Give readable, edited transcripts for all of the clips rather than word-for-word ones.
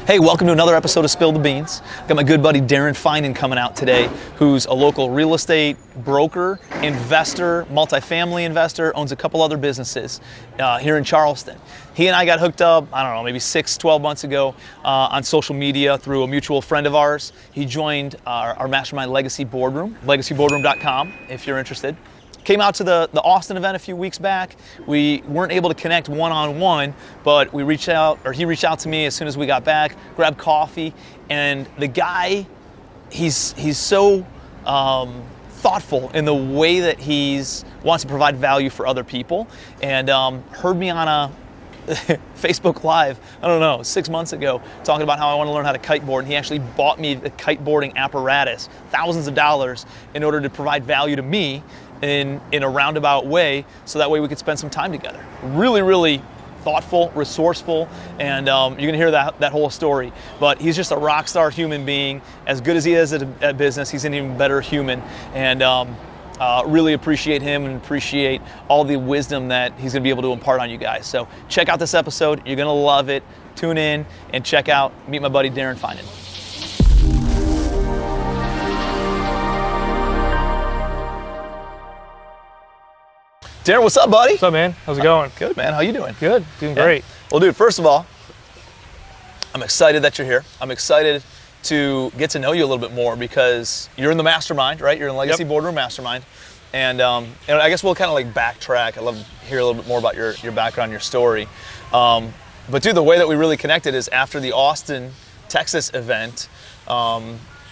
Hey, welcome to another episode of Spill the Beans. Got my good buddy Darren Finan coming out today, who's a local real estate broker, investor, multifamily investor, owns a couple other businesses here in Charleston. He and I got hooked up, I don't know, maybe 6-12 months ago on social media through a mutual friend of ours. He joined our mastermind Legacy Boardroom, legacyboardroom.com if you're interested. Came out to the Austin event a few weeks back. We weren't able to connect one-on-one, but he reached out to me as soon as we got back, grabbed coffee, and the guy, he's so thoughtful in the way that wants to provide value for other people, and heard me on a Facebook Live, I don't know, 6 months ago, talking about how I want to learn how to kiteboard, and he actually bought me the kiteboarding apparatus, thousands of dollars, in order to provide value to me in a roundabout way, so that way we could spend some time together. Really, really thoughtful, resourceful, and you're gonna hear that whole story. But he's just a rock star human being. As good as he is at business, he's an even better human, and really appreciate him and appreciate all the wisdom that he's gonna be able to impart on you guys. So check out this episode, you're gonna love it. Tune in and meet my buddy Darren Finan. Darren, what's up, buddy? What's up, man? How's it going? Good, man. How you doing? Good. Doing great. Well, dude, first of all, I'm excited that you're here. I'm excited to get to know you a little bit more because you're in the mastermind, right? You're in Legacy Boardroom Mastermind. And I guess we'll kind of like backtrack. I'd love to hear a little bit more about your background, your story. But dude, the way that we really connected is after the Austin, Texas event.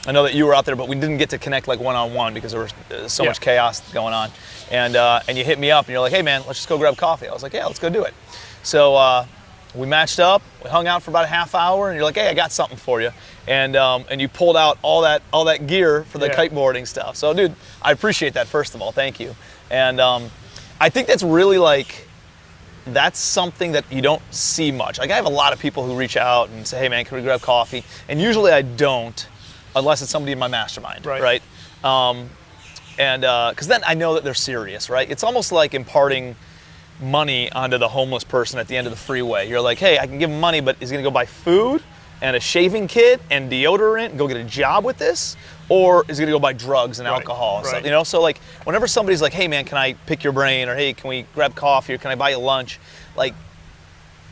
I know that you were out there, but we didn't get to connect like one-on-one because there was so much chaos going on. And you hit me up and you're like, hey man, let's just go grab coffee. I was like, yeah, let's go do it. So we matched up, we hung out for about a half hour, and you're like, hey, I got something for you. And you pulled out all that gear for the kiteboarding stuff. So dude, I appreciate that, first of all, thank you. And I think that's really that's something that you don't see much. Like I have a lot of people who reach out and say, hey man, can we grab coffee? And usually I don't, unless it's somebody in my mastermind, right? Because then I know that they're serious, right? It's almost like imparting money onto the homeless person at the end of the freeway. You're like, hey, I can give him money, but is he gonna go buy food and a shaving kit and deodorant and go get a job with this? Or is he gonna go buy drugs and alcohol and stuff, you know? So like, whenever somebody's like, hey man, can I pick your brain? Or hey, can we grab coffee? Or can I buy you lunch? Like,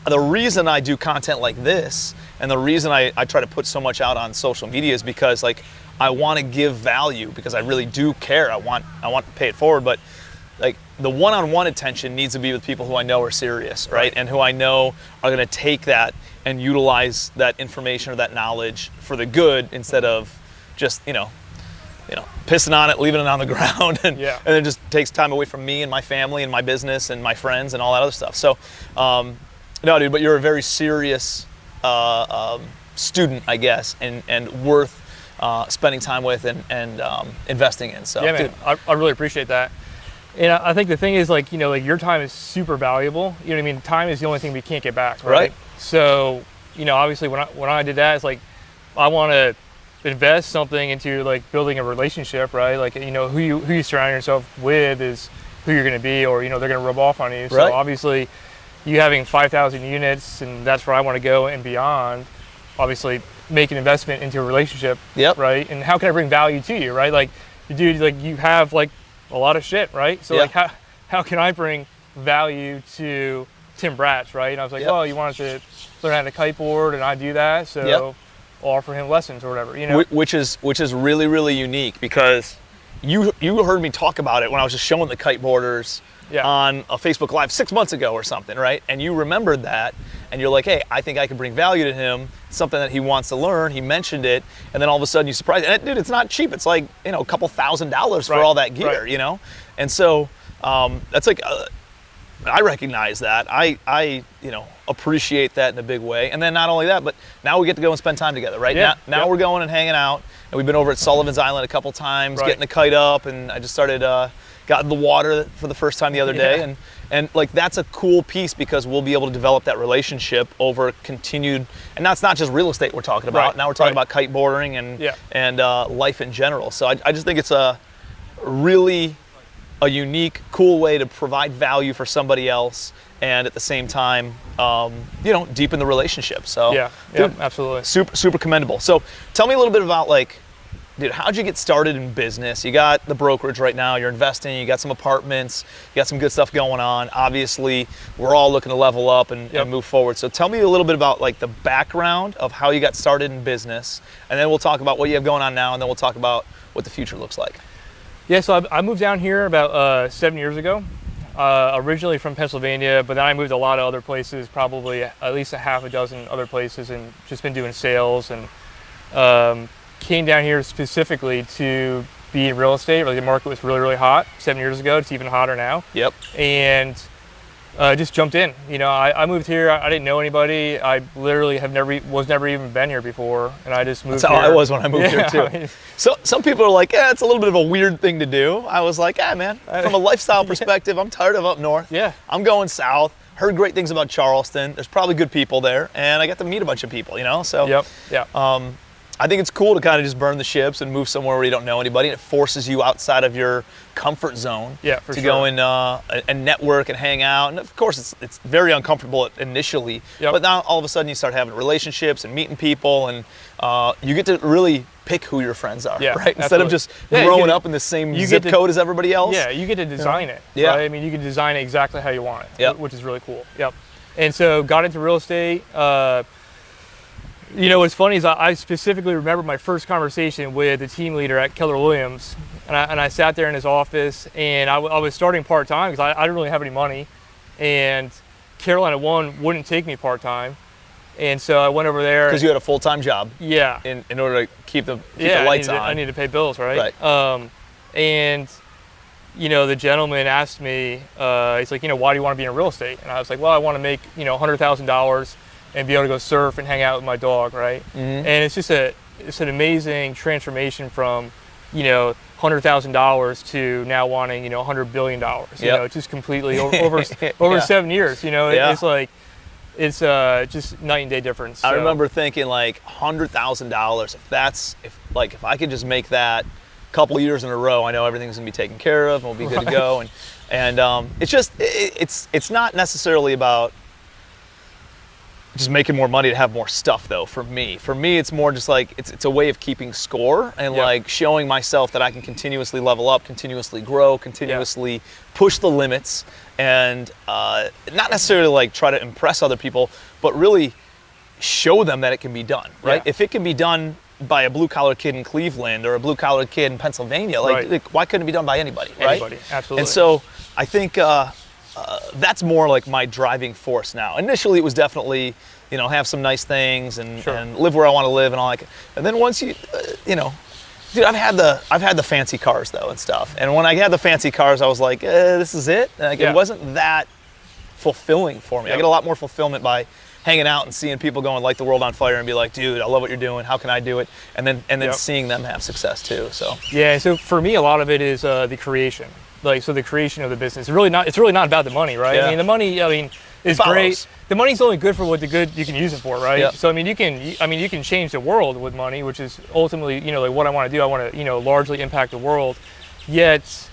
the reason I do content like this and the reason I try to put so much out on social media is because like I want to give value, because I really do care. I want to pay it forward, but like the one-on-one attention needs to be with people who I know are serious, right? And who I know are going to take that and utilize that information or that knowledge for the good, instead of just pissing on it, leaving it on the ground, and then just takes time away from me and my family and my business and my friends and all that other stuff. So no, dude, but you're a very serious student, I guess, and worth spending time with and investing in. So, yeah, man, dude, I really appreciate that. And I think the thing is, like, your time is super valuable. You know what I mean? Time is the only thing we can't get back, right? So, obviously when I did that, it's like, I want to invest something into like building a relationship, right? Like, who you surround yourself with is who you're going to be, or, they're going to rub off on you. So obviously, you having 5,000 units, and that's where I want to go and beyond, obviously make an investment into a relationship, right? And how can I bring value to you, right? Like, dude, like you have like a lot of shit, right? So like how can I bring value to Tim Bratz, right? And I was like, well, you wanted to learn how to kiteboard, and I do that, so I'll offer him lessons or whatever, Which is really, really unique, because you heard me talk about it when I was just showing the kiteboarders on a Facebook Live 6 months ago or something, right? And you remembered that, and you're like, hey, I think I can bring value to him, something that he wants to learn. He mentioned it, and then all of a sudden you surprised. And dude, it's not cheap. It's like, a couple $1,000s for all that gear, And so that's like, I recognize that. I appreciate that in a big way. And then not only that, but now we get to go and spend time together, right? Now we're going and hanging out, and we've been over at Sullivan's Island a couple times, getting the kite up, and I just started got in the water for the first time the other day, and like that's a cool piece, because we'll be able to develop that relationship over continued, and that's not just real estate we're talking about. Now we're talking about kiteboarding and life in general. So I just think it's a really a unique, cool way to provide value for somebody else, and at the same time, you know, deepen the relationship. So yeah, dude, absolutely. Super commendable. So tell me a little bit about, like, dude, how'd you get started in business? You got the brokerage right now, you're investing, you got some apartments, you got some good stuff going on. Obviously, we're all looking to level up and move forward. So tell me a little bit about, like, the background of how you got started in business, and then we'll talk about what you have going on now, and then we'll talk about what the future looks like. Yeah, so I moved down here about 7 years ago, originally from Pennsylvania, but then I moved a lot of other places, probably at least a half a dozen other places, and just been doing sales, and came down here specifically to be in real estate. Like, the market was really hot 7 years ago. It's even hotter now. Yep. And just jumped in. You know, I moved here. I didn't know anybody. I literally never even been here before, and I just moved. That's how here. I was when I moved here too. I mean, so some people are like, it's a little bit of a weird thing to do. I was like, man, from a lifestyle perspective, I'm tired of up north. Yeah. I'm going south. Heard great things about Charleston. There's probably good people there, and I got to meet a bunch of people, you know? So I think it's cool to kind of just burn the ships and move somewhere where you don't know anybody, and it forces you outside of your comfort zone to go in and network and hang out. And of course, it's very uncomfortable initially, but now all of a sudden you start having relationships and meeting people, and you get to really pick who your friends are, right? Instead of just growing up in the same zip code as everybody else. Yeah, you get to design it. Yeah. Right? I mean, you can design it exactly how you want it, which is really cool. Yep. And so got into real estate. You know, what's funny is I specifically remember my first conversation with the team leader at Keller Williams, and I sat there in his office, and I was starting part-time because I didn't really have any money, and Carolina One wouldn't take me part-time, and so I went over there. Because you had a full-time job. Yeah. In order to keep the lights on. I need to pay bills, right? And, you know, the gentleman asked me, he's like, you know, why do you want to be in real estate? And I was like, well, I want to make, you know, $100,000 and be able to go surf and hang out with my dog, right? And it's just it's an amazing transformation from, you know, $100,000 to now wanting, you know, $100 billion. You know, just completely over 7 years. You know, it's like it's just night and day difference. I remember thinking, like, $100,000. If I could just make that a couple of years in a row, I know everything's gonna be taken care of and we'll be good to go. And it's just it's not necessarily about just making more money to have more stuff, though. For me, it's more just like it's a way of keeping score and like showing myself that I can continuously level up, continuously grow, continuously push the limits, and not necessarily like try to impress other people, but really show them that it can be done, right? If it can be done by a blue-collar kid in Cleveland or a blue-collar kid in Pennsylvania, like why couldn't it be done by anybody, right? Anybody, absolutely. And so I think that's more like my driving force now. Initially, it was definitely, you know, have some nice things and live where I want to live and all that. And then once you, you know, dude, I've had the fancy cars though and stuff. And when I had the fancy cars, I was like, this is it. Like, it wasn't that fulfilling for me. I get a lot more fulfillment by hanging out and seeing people go and light the world on fire and be like, dude, I love what you're doing. How can I do it? And then seeing them have success too. So yeah. So for me, a lot of it is the creation. Like, so the creation of the business. It's really not about the money, right? I mean, the money, is great. The money's only good for what the good you can use it for, right? So I mean, you can change the world with money, which is ultimately, you know, like what I want to do. I want to, you know, largely impact the world. Yet,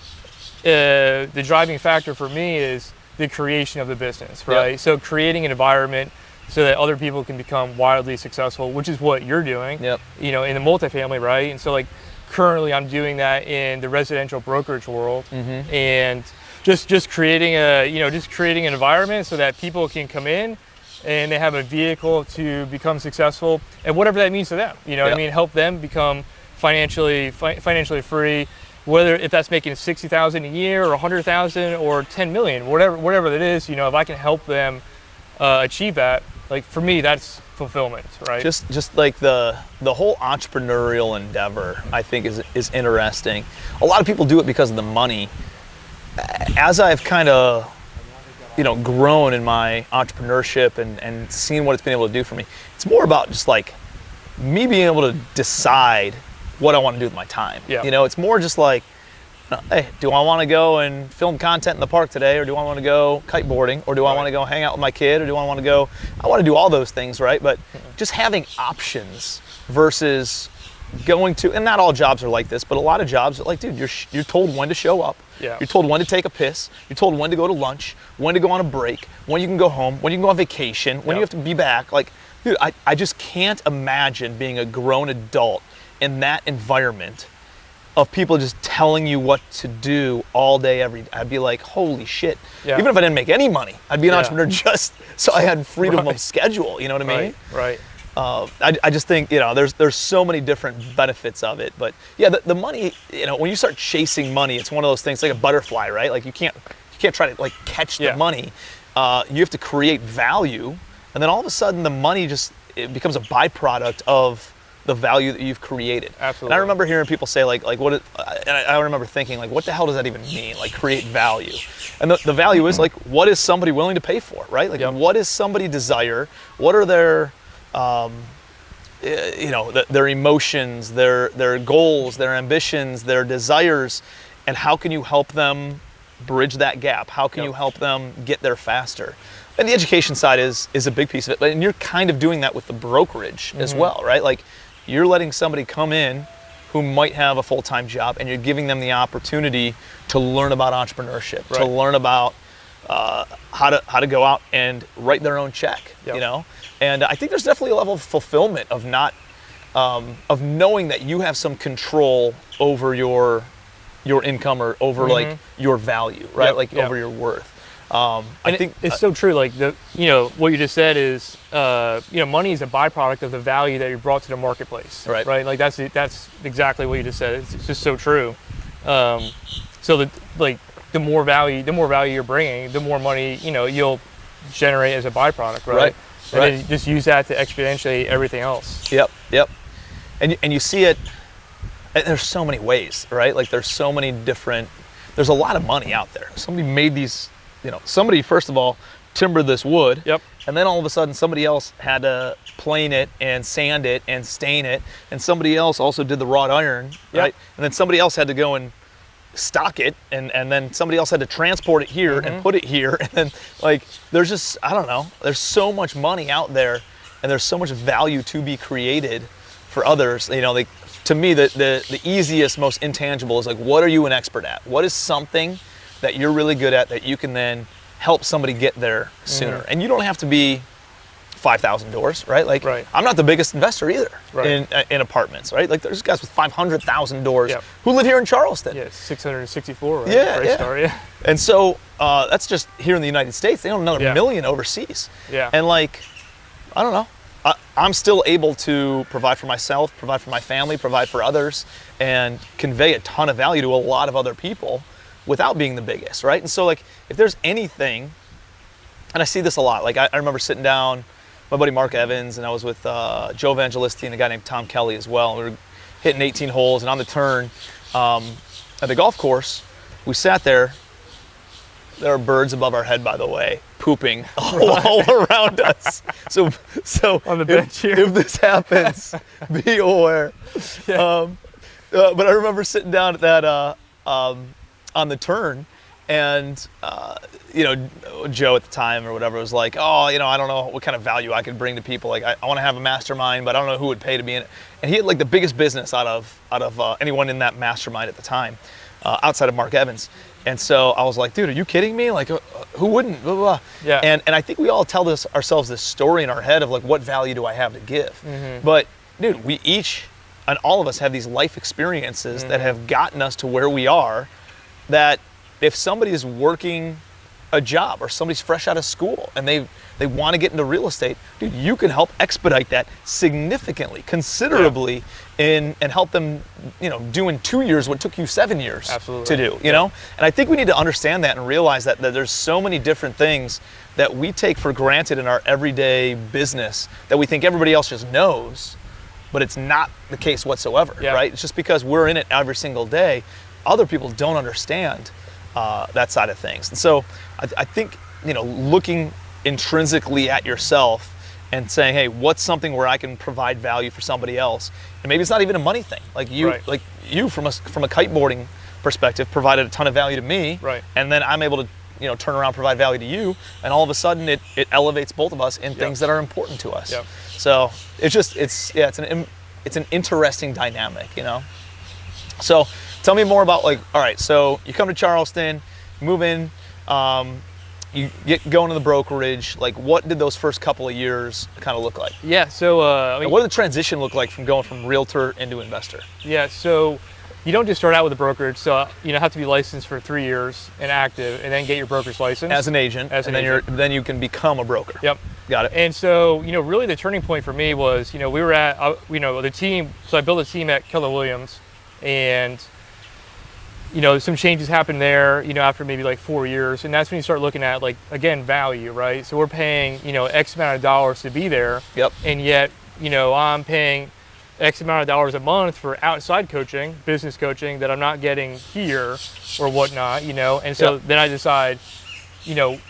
the driving factor for me is the creation of the business, right? So creating an environment so that other people can become wildly successful, which is what you're doing. You know, in the multifamily, right? And so, like, currently I'm doing that in the residential brokerage world, and just creating an environment so that people can come in and they have a vehicle to become successful, and whatever that means to them, you know what I mean, help them become financially free, whether if that's making 60,000 a year or 100,000 or 10 million, whatever that is, you know, if I can help them achieve that, like, for me, that's fulfillment, right? Just like the whole entrepreneurial endeavor, I think is interesting. A lot of people do it because of the money. As I've kind of, you know, grown in my entrepreneurship and seen what it's been able to do for me, it's more about just like me being able to decide what I want to do with my time. You know, it's more just like, hey, do I want to go and film content in the park today, or do I want to go kiteboarding, or do I want to go hang out with my kid, or do I want to do all those things, right? But just having options versus going to, and not all jobs are like this, but a lot of jobs are like, dude, you're told when to show up. Yeah. You're told when to take a piss. You're told when to go to lunch, when to go on a break, when you can go home, when you can go on vacation, when you have to be back. Like, dude, I just can't imagine being a grown adult in that environment of people just telling you what to do all day, every day. I'd be like, holy shit. Yeah. Even if I didn't make any money, I'd be an entrepreneur just so I had freedom of schedule. You know what I mean? Right. I just think, there's so many different benefits of it. But yeah, the money, when you start chasing money, it's one of those things like a butterfly, right? Like you can't try to like catch the money. You have to create value, and then all of a sudden the money it becomes a byproduct of the value that you've created. Absolutely. And I remember hearing people say and I remember thinking like, what the hell does that even mean? Like create value. And the value is like, what is somebody willing to pay for, right? Like what does somebody desire? What are their their emotions, their goals, their ambitions, their desires, and how can you help them bridge that gap? How can you help them get there faster? And the education side is a big piece of it, and you're kind of doing that with the brokerage as well, right? Like you're letting somebody come in who might have a full-time job, and you're giving them the opportunity to learn about entrepreneurship, to learn about how to go out and write their own check, And I think there's definitely a level of fulfillment of of knowing that you have some control over your income or over like your value, right? Over your worth. I think it's so true. Like what you just said is, money is a byproduct of the value that you brought to the marketplace, right? Like that's exactly what you just said. It's just so true. So the more value you're bringing, the more money you'll generate as a byproduct, right? And then you just use that to exponentiate everything else. Yep. And you see it. And there's so many ways, right? Like there's so many different. There's a lot of money out there. Somebody made these. Somebody first of all timbered this wood. Yep. And then all of a sudden somebody else had to plane it and sand it and stain it, and somebody else also did the wrought iron, right? And then somebody else had to go and stock it, and then somebody else had to transport it here and put it here, and then there's just there's so much money out there, and there's so much value to be created for others. To me the easiest, most intangible is like, what are you an expert at? What is something that you're really good at that you can then help somebody get there sooner? And you don't have to be 5,000 doors, right? I'm not the biggest investor either in apartments, right? Like there's guys with 500,000 doors who live here in Charleston. Yeah, 664, right? Yeah. And so that's just here in the United States. They own another million overseas. Yeah. And I don't know. I'm still able to provide for myself, provide for my family, provide for others, and convey a ton of value to a lot of other people without being the biggest, right? And so if there's anything, and I see this a lot, I remember sitting down, my buddy Mark Evans, and I was with Joe Evangelisti and a guy named Tom Kelly as well. We were hitting 18 holes, and on the turn at the golf course, we sat there. There are birds above our head, by the way, pooping all around us. So on the bench here. If this happens, be aware. Yeah. But I remember sitting down at that on the turn, and Joe at the time or whatever was like, I don't know what kind of value I could bring to people. Like I want to have a mastermind, but I don't know who would pay to be in it. And he had the biggest business out of anyone in that mastermind at the time, outside of Mark Evans. And so I was like, dude, are you kidding me? Who wouldn't? Blah, blah, blah. Yeah. And I think we all tell ourselves this story in our head of what value do I have to give? But dude, we each and all of us have these life experiences that have gotten us to where we are, that if somebody is working a job or somebody's fresh out of school and they want to get into real estate, dude, you can help expedite that significantly, considerably, and help them, do in 2 years what took you 7 years to do, you know? And I think we need to understand that and realize that there's so many different things that we take for granted in our everyday business that we think everybody else just knows, but it's not the case whatsoever, right? It's just because we're in it every single day. Other people don't understand that side of things. And so I think, looking intrinsically at yourself and saying, hey, what's something where I can provide value for somebody else? And maybe it's not even a money thing. You from a kiteboarding perspective provided a ton of value to me. Right. And then I'm able to turn around, provide value to you, and all of a sudden it elevates both of us in things that are important to us. So it's it's an interesting dynamic, you know? So tell me more about, like, all right, so you come to Charleston, move in, you get going to the brokerage. Like, what did those first couple of years kind of look like? Yeah, so I mean, what did the transition look like from going from realtor into investor? Yeah, so you don't just start out with a brokerage. So you have to be licensed for 3 years and active, and then get your broker's license as an agent. Then you can become a broker. Yep, got it. And so really the turning point for me was we were at the team. So I built a team at Keller Williams, and some changes happened there, after maybe like 4 years. And that's when you start looking at, like, again, value, right? So we're paying, X amount of dollars to be there. Yep. And yet, I'm paying X amount of dollars a month for outside coaching, business coaching, that I'm not getting here or whatnot, And so then I decide,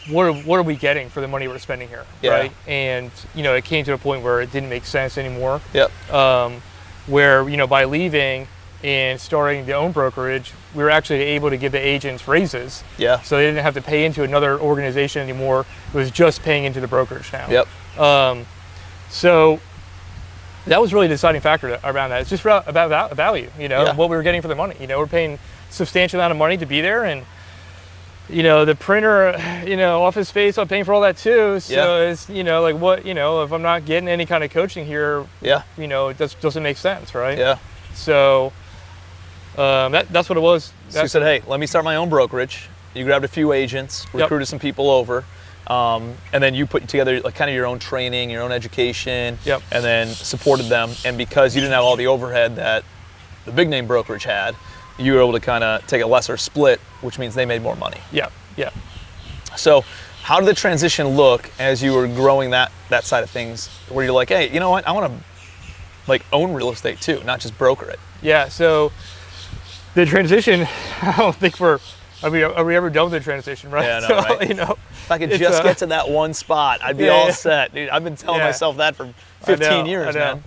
what are we getting for the money we're spending here, right? And, it came to a point where it didn't make sense anymore. Yep. Where, by leaving and starting the own brokerage, we were actually able to give the agents raises. Yeah. So they didn't have to pay into another organization anymore. It was just paying into the brokerage now. Yep. So that was really the deciding factor around that. It's just about value, and what we were getting for the money. We're paying a substantial amount of money to be there, and the printer, office space, I'm paying for all that too. So it's, like, what, if I'm not getting any kind of coaching here, it just doesn't make sense, right? Yeah. So that's what it was. So you said, hey, let me start my own brokerage. You grabbed a few agents, recruited some people over, and then you put together, like, kind of your own training, your own education, and then supported them. And because you didn't have all the overhead that the big name brokerage had, you were able to kind of take a lesser split, which means they made more money. Yeah. So how did the transition look as you were growing that side of things, where you're like, hey, you know what, I want to, like, own real estate too, not just broker it? Yeah, so the transition, I don't think are we ever done with the transition, right? Yeah, no, so, right. If I could just get to that one spot, I'd be all set. Dude, I've been telling myself that for 15 years, man.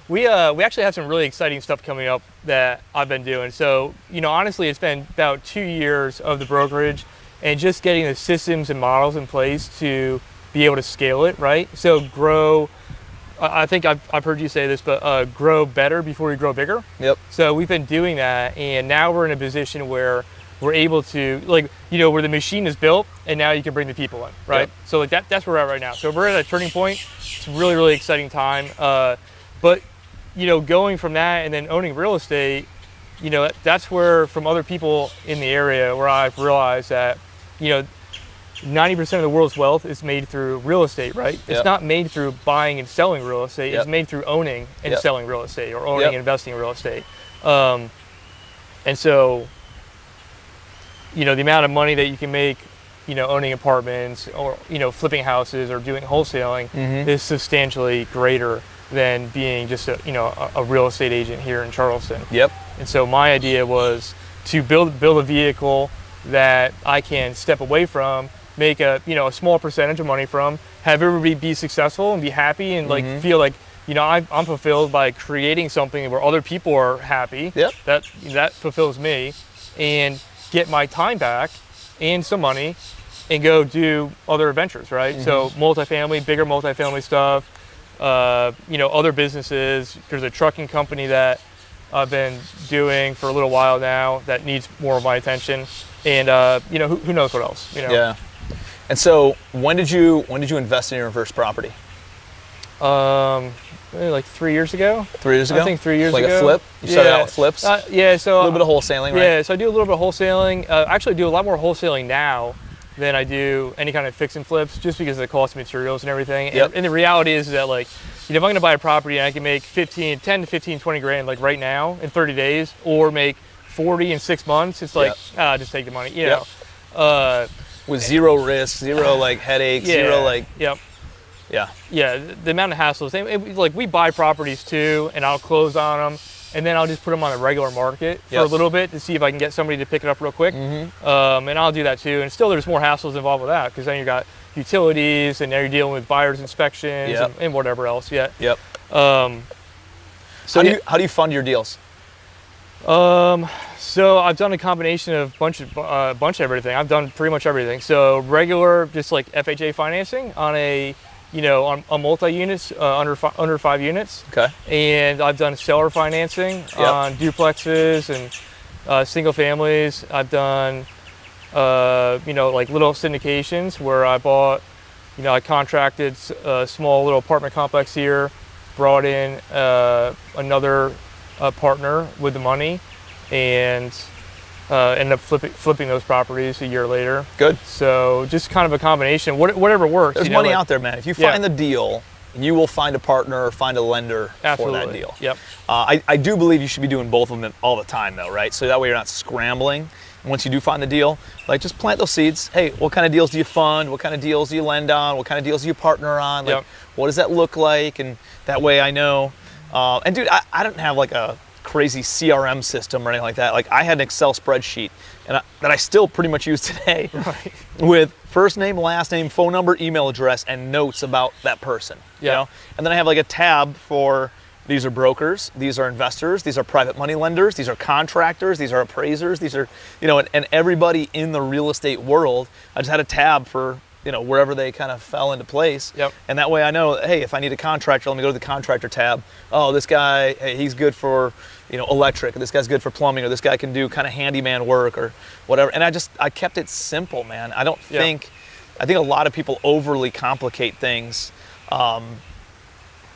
We actually have some really exciting stuff coming up that I've been doing. So, honestly, it's been about 2 years of the brokerage and just getting the systems and models in place to be able to scale it, right? So grow, I think I've heard you say this, but grow better before you grow bigger. Yep. So we've been doing that, and now we're in a position where we're able to, like, where the machine is built, and now you can bring the people in, right? Yep. So, like, that's where we're at right now. So we're at a turning point. It's a really, really exciting time. But going from that and then owning real estate, that's where, from other people in the area, where I've realized that, 90% of the world's wealth is made through real estate, right? It's not made through buying and selling real estate. It's made through owning and selling real estate, or owning and investing in real estate. And so, the amount of money that you can make, owning apartments, or, flipping houses, or doing wholesaling is substantially greater than being just a real estate agent here in Charleston. Yep. And so my idea was to build a vehicle that I can step away from, make a small percentage of money from, have everybody be successful and be happy, and like feel like I'm fulfilled by creating something where other people are happy. Yep. That fulfills me, and get my time back and some money, and go do other adventures, right? So multifamily, bigger multifamily stuff. Other businesses. There's a trucking company that I've been doing for a little while now that needs more of my attention, and who knows what else? Yeah. And so when did you invest in your first property? Maybe like 3 years ago. 3 years ago? I think 3 years ago. Like a flip? You started out with flips? So a little bit of wholesaling, right? Yeah, so I do a little bit of wholesaling. Actually, I do a lot more wholesaling now than I do any kind of fix and flips, just because of the cost of materials and everything. And the reality is that, like, if I'm going to buy a property and I can make 10 to 15, 20 grand, like, right now in 30 days, or make 40 in 6 months, it's like, just take the money, you know. With zero risk, zero like headaches, zero like. Yeah, the amount of hassles. Like, we buy properties too, and I'll close on them, and then I'll just put them on the regular market for a little bit to see if I can get somebody to pick it up real quick. And I'll do that too. And still, there's more hassles involved with that, because then you got utilities, and now you're dealing with buyer's inspections and whatever else. So how do you fund your deals? So I've done a combination of bunch of everything. I've done pretty much everything. So regular, just like FHA financing on a on multi-units, under 5 units. Okay. And I've done seller financing on duplexes and single families. I've done, like little syndications where I bought, I contracted a small little apartment complex here, brought in another partner with the money, and ended up flipping those properties a year later. Good. So just kind of a combination, whatever works. There's money out there, man. If you find the deal, you will find a partner or find a lender for that deal. Yep. I do believe you should be doing both of them all the time, though, right? So that way you're not scrambling. Once you do find the deal, like just plant those seeds. Hey, what kind of deals do you fund? What kind of deals do you lend on? What kind of deals do you partner on? Like, what does that look like? And that way I know. And dude, I don't have like a crazy CRM system or anything like that. Like I had an Excel spreadsheet that I still pretty much use today, with first name, last name, phone number, email address, and notes about that person. You know? And then I have like a tab for, these are brokers, these are investors, these are private money lenders, these are contractors, these are appraisers, these are, and everybody in the real estate world. I just had a tab for, wherever they kind of fell into place. And that way I know, hey, if I need a contractor, let me go to the contractor tab. Oh, this guy, hey, he's good for, electric, or this guy's good for plumbing, or this guy can do kind of handyman work or whatever. And I kept it simple, man. I think a lot of people overly complicate things. I'm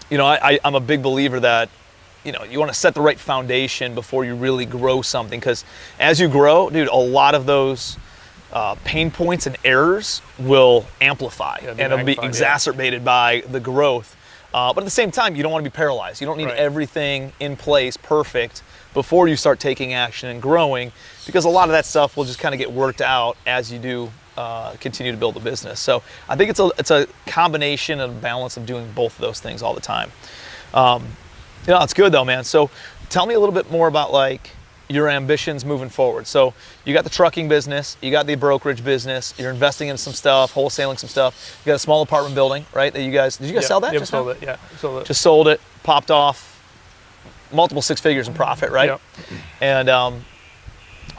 a big believer that, you want to set the right foundation before you really grow something, because as you grow, dude, a lot of those pain points and errors will amplify, and it'll be exacerbated by the growth. But at the same time, you don't want to be paralyzed. You don't need everything in place perfect before you start taking action and growing, because a lot of that stuff will just kind of get worked out as you do continue to build a business. So I think it's a combination and balance of doing both of those things all the time. It's good though, man. So tell me a little bit more about like your ambitions moving forward. So you got the trucking business, you got the brokerage business, you're investing in some stuff, wholesaling some stuff. You got a small apartment building, right? That did you guys sell that? Just sold it. Yeah, sold it. Just sold it, popped off multiple 6 figures in profit, right? And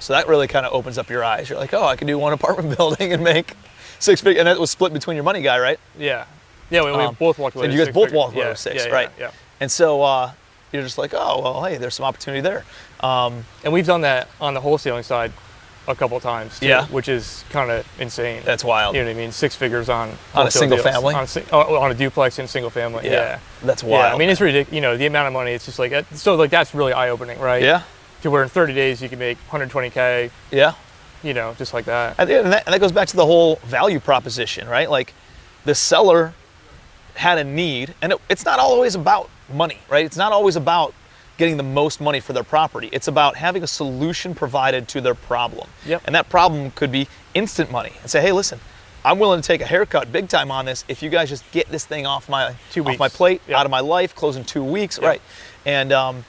so that really kind of opens up your eyes. You're like, oh, I can do one apartment building and make 6 figures. And that was split between your money guy, right? Yeah. Yeah, we both walked away. And you guys both walked away with 6, right? Yeah. And so you're just like, oh, well, hey, there's some opportunity there. And we've done that on the wholesaling side a couple of times, too, which is kind of insane. That's wild. You know what I mean? 6 figures on a single deals. family? On a duplex and single family. Yeah. That's wild. Yeah, I mean, it's ridiculous. The amount of money, it's just like, so like that's really eye-opening, right? Yeah. To where in 30 days you can make 120K. Yeah. Just like that. And that goes back to the whole value proposition, right? Like the seller had a need, and it's not always about money, right? It's not always about getting the most money for their property. It's about having a solution provided to their problem. And that problem could be instant money. And say, hey, listen, I'm willing to take a haircut big time on this if you guys just get this thing off my plate, out of my life, close in 2 weeks, right? And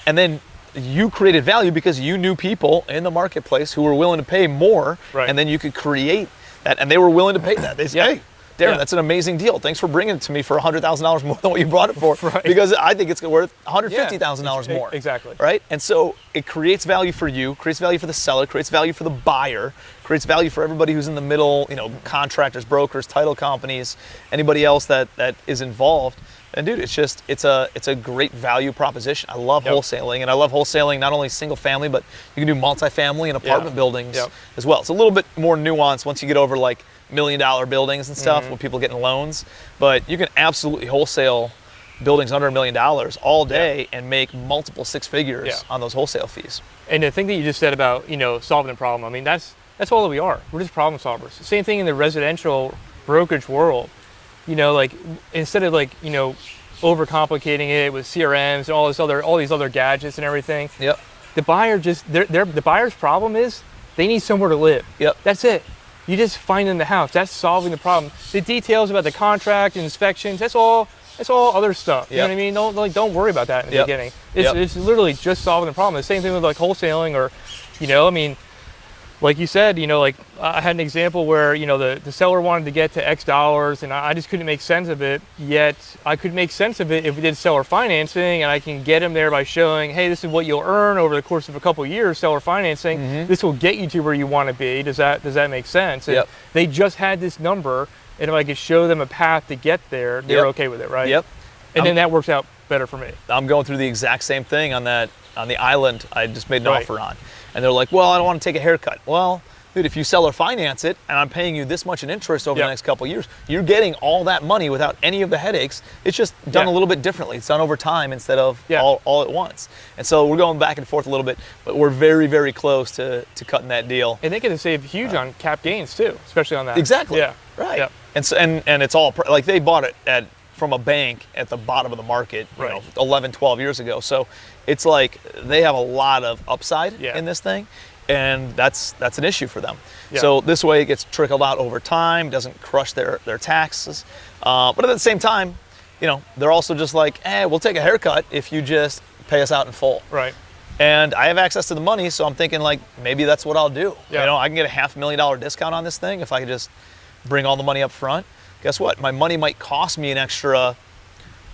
then you created value because you knew people in the marketplace who were willing to pay more, and then you could create that, and they were willing to pay that. They said, hey, Darren, that's an amazing deal. Thanks for bringing it to me for $100,000 more than what you brought it for, because I think it's worth $150,000 more. Exactly. Right? And so it creates value for you, creates value for the seller, creates value for the buyer, creates value for everybody who's in the middle, contractors, brokers, title companies, anybody else that is involved. And dude, it's a great value proposition. I love wholesaling, and I love wholesaling not only single family, but you can do multifamily and apartment buildings as well. It's a little bit more nuanced once you get over like $1 million buildings and stuff, when people getting loans. But you can absolutely wholesale buildings under $1 million all day and make multiple 6 figures on those wholesale fees. And the thing that you just said about solving a problem, I mean that's all that we are. We're just problem solvers. Same thing in the residential brokerage world. Like instead of like overcomplicating it with CRMs and all these other gadgets and everything. The buyer the buyer's problem is they need somewhere to live. That's it. You just find them the house. That's solving the problem. The details about the contract and inspections, that's all other stuff. You know what I mean? Don't worry about that in the beginning. It's literally just solving the problem. The same thing with like wholesaling, or I mean, like you said, like I had an example where, the seller wanted to get to X dollars and I just couldn't make sense of it, yet I could make sense of it if we did seller financing, and I can get them there by showing, hey, this is what you'll earn over the course of a couple of years, seller financing. This will get you to where you want to be. Does that make sense? And they just had this number And if I could show them a path to get there, they're okay with it, right? Yep. And then that works out better for me. I'm going through the exact same thing on the island I just made an offer on. And they're like, well, I don't want to take a haircut. Well, dude, if you sell or finance it and I'm paying you this much in interest over the next couple of years, you're getting all that money without any of the headaches. It's just done a little bit differently. It's done over time instead of all at once. And so we're going back and forth a little bit, but we're very, very close to cutting that deal. And they get to save huge on cap gains too, especially on that. Exactly. Yeah. Right. Yeah. And so, and it's all, like they bought it from a bank at the bottom of the market, you know, 11, 12 years ago. So it's like they have a lot of upside in this thing. And that's an issue for them. Yeah. So this way it gets trickled out over time, doesn't crush their taxes. But at the same time, you know, they're also just like, we'll take a haircut if you just pay us out in full. Right. And I have access to the money, so I'm thinking like maybe that's what I'll do. Yeah. You know, I can get a $500,000 discount on this thing if I could just bring all the money up front. Guess what? My money might cost me an extra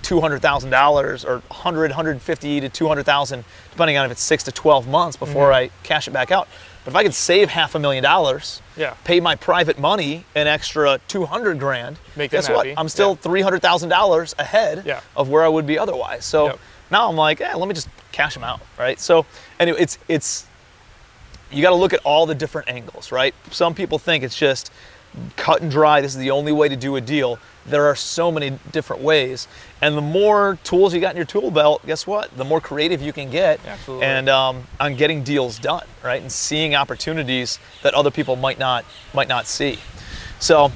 $200,000 or $150,000 to $200,000, depending on if it's 6 to 12 months before I cash it back out. But if I could save $500,000, pay my private money an extra $200,000, guess what? I'm still $300,000 ahead of where I would be otherwise. So now I'm like, let me just cash them out, right? So anyway, it's you got to look at all the different angles, right? Some people think it's just cut and dry. This is the only way to do a deal. There are so many different ways, and the more tools you got in your tool belt, guess what? The more creative you can get, and on getting deals done, right? And seeing opportunities that other people might not see. So,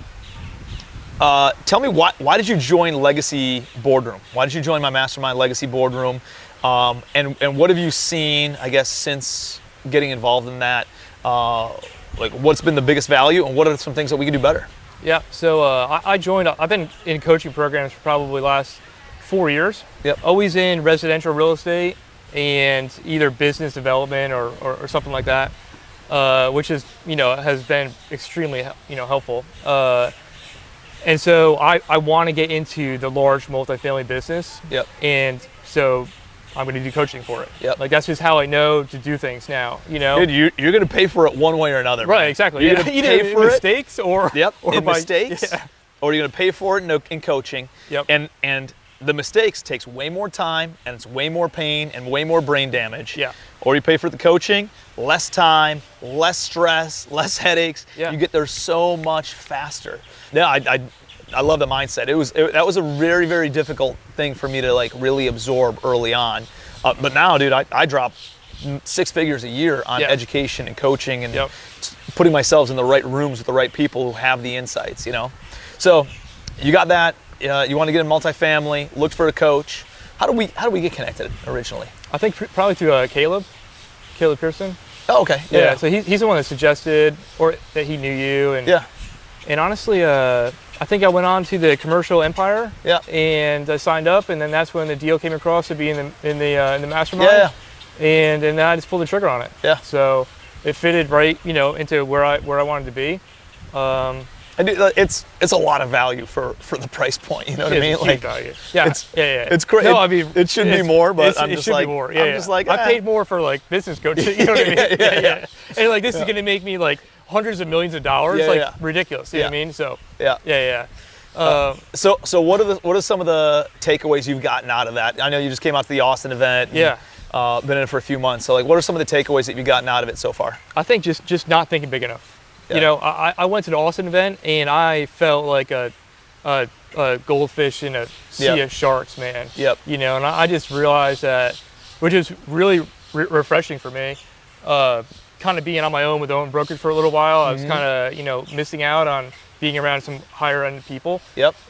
tell me why did you join Legacy Boardroom? Why did you join my mastermind, Legacy Boardroom? And what have you seen, I guess, since getting involved in that? Like, what's been the biggest value, and what are some things that we can do better? Yeah, so I joined, I've been in coaching programs for probably the last 4 years. Always in residential real estate and either business development or something like that, which is, has been extremely, helpful. And so I want to get into the large multifamily business. And so I'm going to do coaching for it. Like, that's just how I know to do things now, Dude, you're going to pay for it one way or another. Right, man. exactly. You're going to pay for mistakes or mistakes, or you're going to pay for it in coaching. And the mistakes takes way more time, and it's way more pain and way more brain damage. Or you pay for the coaching, less time, less stress, less headaches. You get there so much faster. I love the mindset. That was a very, very difficult thing for me to like really absorb early on. But now, dude, I drop 6 figures a year on education and coaching and putting myself in the right rooms with the right people who have the insights, So you got that. You want to get in multifamily, looked for a coach. How do we get connected originally? I think probably through Caleb Pearson. Oh, okay. Yeah. So he's the one that suggested, or that he knew you. And And honestly, I think I went on to the Commercial Empire. And I signed up, and then that's when the deal came across to be in the mastermind. And then I just pulled the trigger on it. So it fitted right, into where I wanted to be. And it's a lot of value for the price point. You know what I mean? Like value. It's great. No, I mean, it should be more, but I'm just like, more. I'm just like, I paid more for like business coaching. You know what I mean? And like this is going to make me like hundreds of millions of dollars, ridiculous. You know what I mean? So So what are some of the takeaways you've gotten out of that? I know you just came out to the Austin event. And, been in it for a few months. So like, what are some of the takeaways that you've gotten out of it so far? I think just not thinking big enough. I went to the Austin event and I felt like a goldfish in a sea of sharks, man. And I just realized that, which is really refreshing for me. Kind of being on my own with my own brokerage for a little while, I was kind of missing out on being around some higher end people.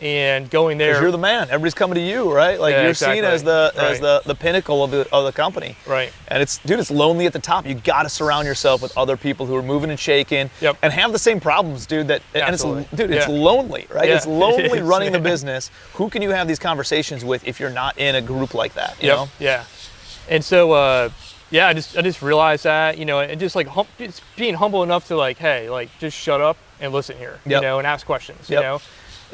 And going there, because you're the man. Everybody's coming to you, right? Like you're seen as the pinnacle of the company. And it's lonely at the top. You got to surround yourself with other people who are moving and shaking and have the same problems, dude. It's lonely, right? It's lonely running the business. Who can you have these conversations with if you're not in a group like that? You know? And so I just realized that, and just like just being humble enough to like, hey, like just shut up and listen here, and ask questions, you know.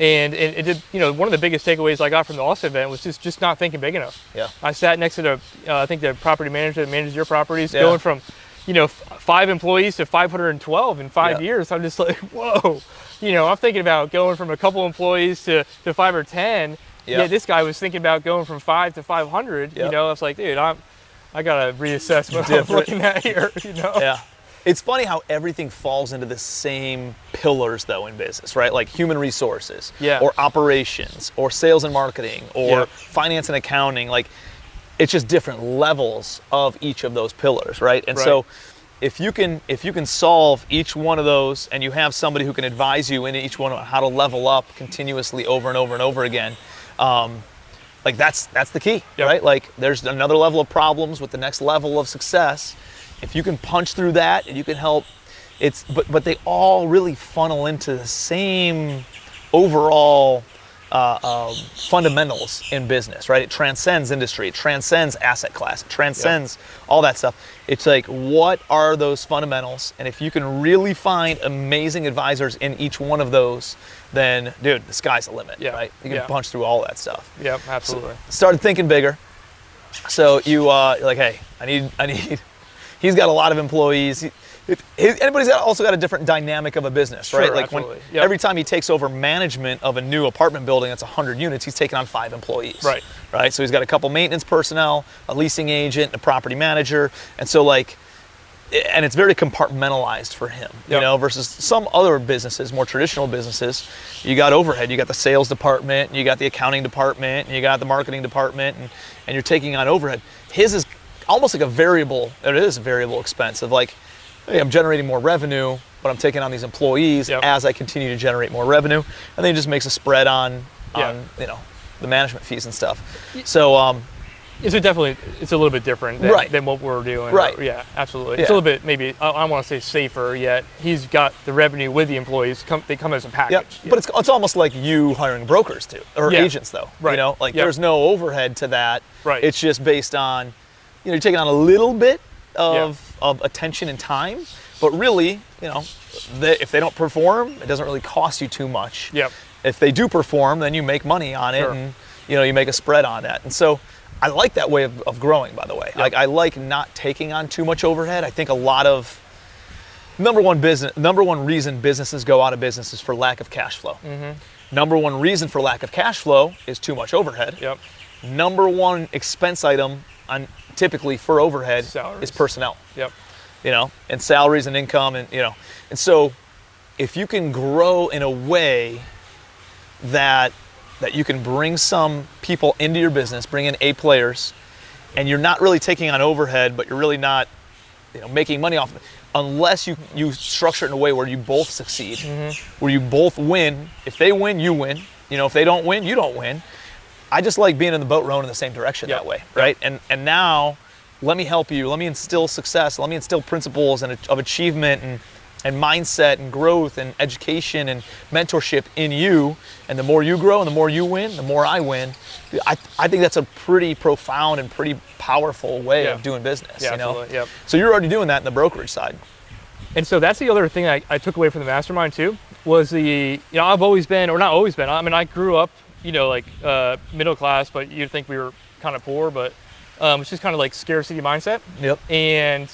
And it did, one of the biggest takeaways I got from the Austin event was just not thinking big enough. I sat next to I think the property manager that manages your properties, going from, 5 employees to 512 in 5 years. I'm just like, whoa, I'm thinking about going from a couple employees to 5 or 10. Yep. Yeah, this guy was thinking about going from 5 to 500. Yep. It's like, dude, I gotta reassess what I'm looking at here. Yeah. It's funny how everything falls into the same pillars, though, in business, right? Like human resources, or operations, or sales and marketing, or finance and accounting. Like, it's just different levels of each of those pillars, right? And so, if you can solve each one of those, and you have somebody who can advise you in each one on how to level up continuously over and over and over again, like that's the key, right? Like, there's another level of problems with the next level of success. If you can punch through that and you can help, but they all really funnel into the same overall fundamentals in business, right? It transcends industry, it transcends asset class, it transcends all that stuff. It's like, what are those fundamentals? And if you can really find amazing advisors in each one of those, then, dude, the sky's the limit, right? You can punch through all that stuff. Yep, absolutely. So, started thinking bigger. So you're like, hey, I need. He's got a lot of employees. Anybody's also got a different dynamic of a business, right? Sure, like absolutely. Every time he takes over management of a new apartment building that's 100 units, he's taking on 5 employees. Right. So he's got a couple maintenance personnel, a leasing agent, a property manager, and so and it's very compartmentalized for him, versus some other businesses, more traditional businesses. You got overhead, you got the sales department, you got the accounting department, and you got the marketing department, and you're taking on overhead. His is almost like it is a variable expense of like, hey, I'm generating more revenue, but I'm taking on these employees as I continue to generate more revenue, and then it just makes a spread on the management fees and stuff. So it's a little bit different than what we're doing. Right. Yeah, absolutely. It's a little bit, maybe, I don't want to say safer yet. He's got the revenue with the employees. They come as a package. But it's almost like you hiring brokers too, or agents though. Right. There's no overhead to that. Right. It's just based on, you're taking on a little bit of attention and time, but really, if they don't perform, it doesn't really cost you too much. Yep. If they do perform, then you make money on it, and you make a spread on that. And so I like that way of growing, by the way. Yep. I like not taking on too much overhead. I think a lot of number one reason businesses go out of business is for lack of cash flow. Mm-hmm. Number one reason for lack of cash flow is too much overhead. Yep. Number one expense item typically for overhead is personnel. Yep. And salaries and income, and so if you can grow in a way that you can bring some people into your business, bring in A players, and you're not really taking on overhead, but you're really not making money off of it, unless you structure it in a way where you both succeed, where you both win. If they win, you win. If they don't win, you don't win. I just like being in the boat rowing in the same direction that way, right? And now, let me help you. Let me instill success. Let me instill principles of achievement and mindset and growth and education and mentorship in you. And the more you grow and the more you win, the more I win. I think that's a pretty profound and pretty powerful way of doing business. Absolutely. Yep. So you're already doing that in the brokerage side. And so that's the other thing I took away from the mastermind too, was I've always been, or not always been. I mean, I grew up, middle class, but you'd think we were kind of poor, but it's just kind of like scarcity mindset. Yep. And,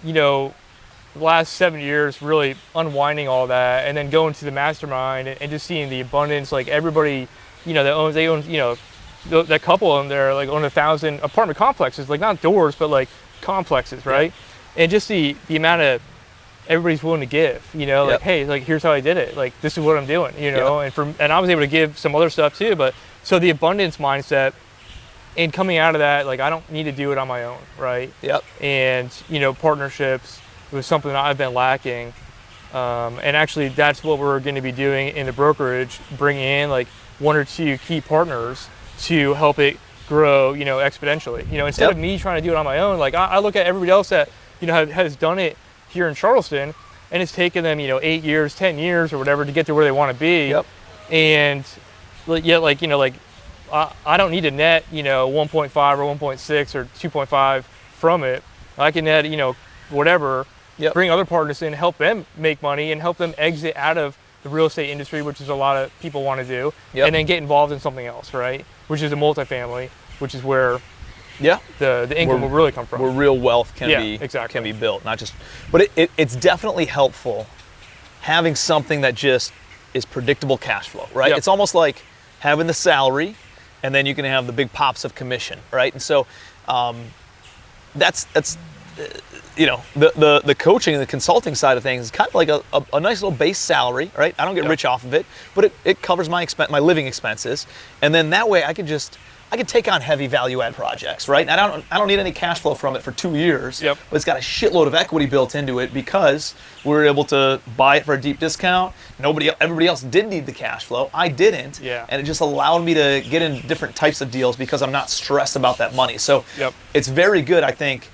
the last 7 years really unwinding all that, and then going to the mastermind and just seeing the abundance, like everybody, that own, that couple on there, like own 1,000 apartment complexes, like not doors, but like complexes, right? And just the amount of everybody's willing to give, like, hey, like, here's how I did it. Like, this is what I'm doing, and I was able to give some other stuff too, but so the abundance mindset and coming out of that, like, I don't need to do it on my own, right? Yep. And, partnerships was something that I've been lacking. And actually that's what we're going to be doing in the brokerage, bringing in like 1 or 2 key partners to help it grow, exponentially, instead of me trying to do it on my own. Like I look at everybody else that, has done it here in Charleston, and it's taken them, 8 years, 10 years or whatever to get to where they want to be. Yep. And I don't need to net, 1.5 or 1.6 or 2.5 from it. I can net, whatever, bring other partners in, help them make money and help them exit out of the real estate industry, which is a lot of people want to do, and then get involved in something else, right? Which is a multifamily, which is where the income will really come from. Where real wealth can be built, not just. But it's definitely helpful having something that just is predictable cash flow, right? Yep. It's almost like having the salary, and then you can have the big pops of commission, right? And so that's you know, the coaching and the consulting side of things is kind of like a nice little base salary, right? I don't get rich off of it, but it covers my living expenses, and then that way I can take on heavy value add projects, right? And I don't need any cash flow from it for 2 years, Yep. but it's got a shitload of equity built into it because we were able to buy it for a deep discount. Everybody else did need the cash flow. I didn't, Yeah. and it just allowed me to get in different types of deals because I'm not stressed about that money. So Yep. it's very good, I think,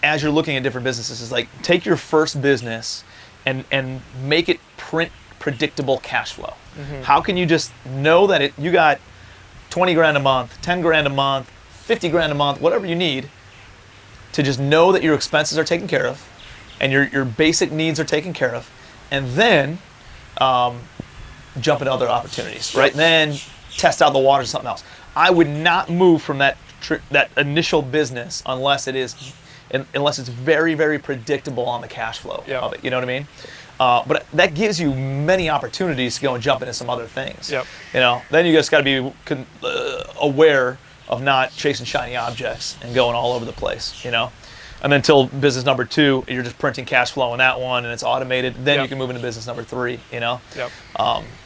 as you're looking at different businesses, is like take your first business and make it print predictable cash flow. Mm-hmm. How can you just know that you got 20 grand a month, 10 grand a month, 50 grand a month, whatever you need to just know that your expenses are taken care of and your basic needs are taken care of, and then jump into other opportunities, right? And then test out the waters of something else. I would not move from that initial business unless it's very, very predictable on the cash flow of it. You know what I mean? But that gives you many opportunities to go and jump into some other things. Yep. You know, then you just got to be aware of not chasing shiny objects and going all over the place. You know, and then until business number 2, you're just printing cash flow in that one and it's automated. Then you can move into business number 3. You know. Yep.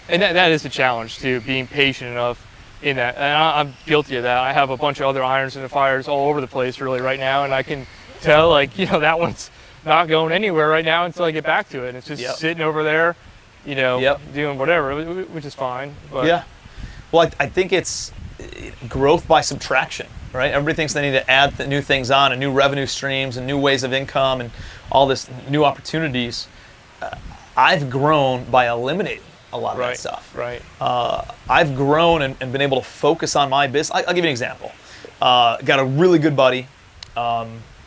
And that is the challenge too, being patient enough in that. And I'm guilty of that. I have a bunch of other irons in the fires all over the place really right now, and I can tell, like, you know, that one's not going anywhere right now until I get back to it. It's just sitting over there, you know, doing whatever, which is fine. But yeah. Well, I think it's growth by subtraction, right? Everybody thinks they need to add new things on and new revenue streams and new ways of income and all this new opportunities. I've grown by eliminating a lot of that stuff. Right. I've grown and been able to focus on my business. I'll give you an example. Got a really good buddy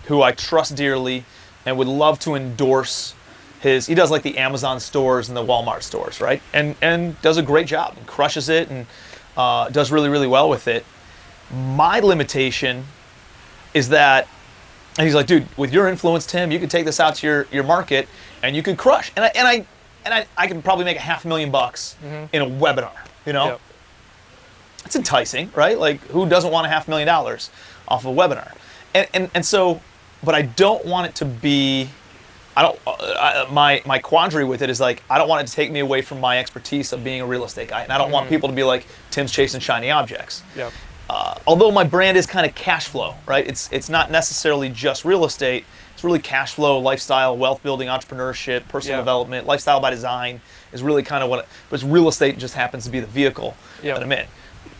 who I trust dearly and would love to endorse he does like the Amazon stores and the Walmart stores, right? And does a great job and crushes it and does really, really well with it. My limitation is that, and he's like, dude, with your influence, Tim, you could take this out to your market and you could crush. And I can probably make $500,000 in a webinar, you know? Yep. It's enticing, right? Like, who doesn't want $500,000 off of a webinar? And so, but I don't want it to be, my quandary with it is like, I don't want it to take me away from my expertise of being a real estate guy. And I don't want people to be like, Tim's chasing shiny objects. Yep. Although my brand is kind of cash flow, right? It's not necessarily just real estate. It's really cash flow, lifestyle, wealth building, entrepreneurship, personal development, lifestyle by design is really kind of but real estate just happens to be the vehicle that I'm in.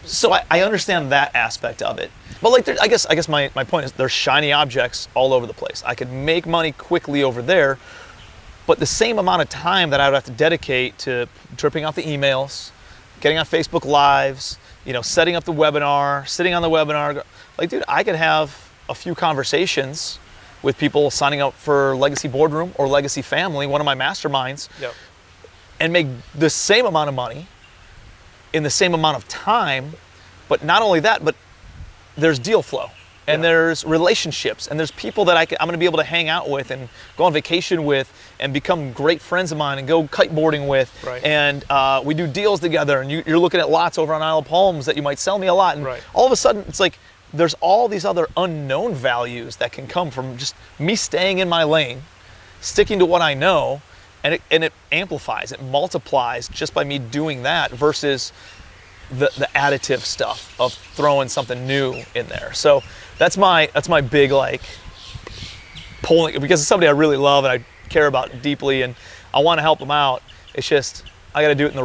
So I understand that aspect of it. But like, I guess my point is there's shiny objects all over the place. I could make money quickly over there, but the same amount of time that I would have to dedicate to dripping out the emails, getting on Facebook Lives, you know, setting up the webinar, sitting on the webinar. Like, dude, I could have a few conversations with people signing up for Legacy Boardroom or Legacy Family, one of my masterminds, and make the same amount of money in the same amount of time. But not only that, but there's deal flow and there's relationships and there's people that I'm going to be able to hang out with and go on vacation with and become great friends of mine and go kiteboarding with. Right. And we do deals together and you're looking at lots over on Isle of Palms that you might sell me a lot. And all of a sudden it's like there's all these other unknown values that can come from just me staying in my lane, sticking to what I know, and it amplifies, it multiplies just by me doing that versus the additive stuff of throwing something new in there. So that's my big, like, pulling, because it's somebody I really love and I care about deeply and I want to help them out. It's just I got to do it in the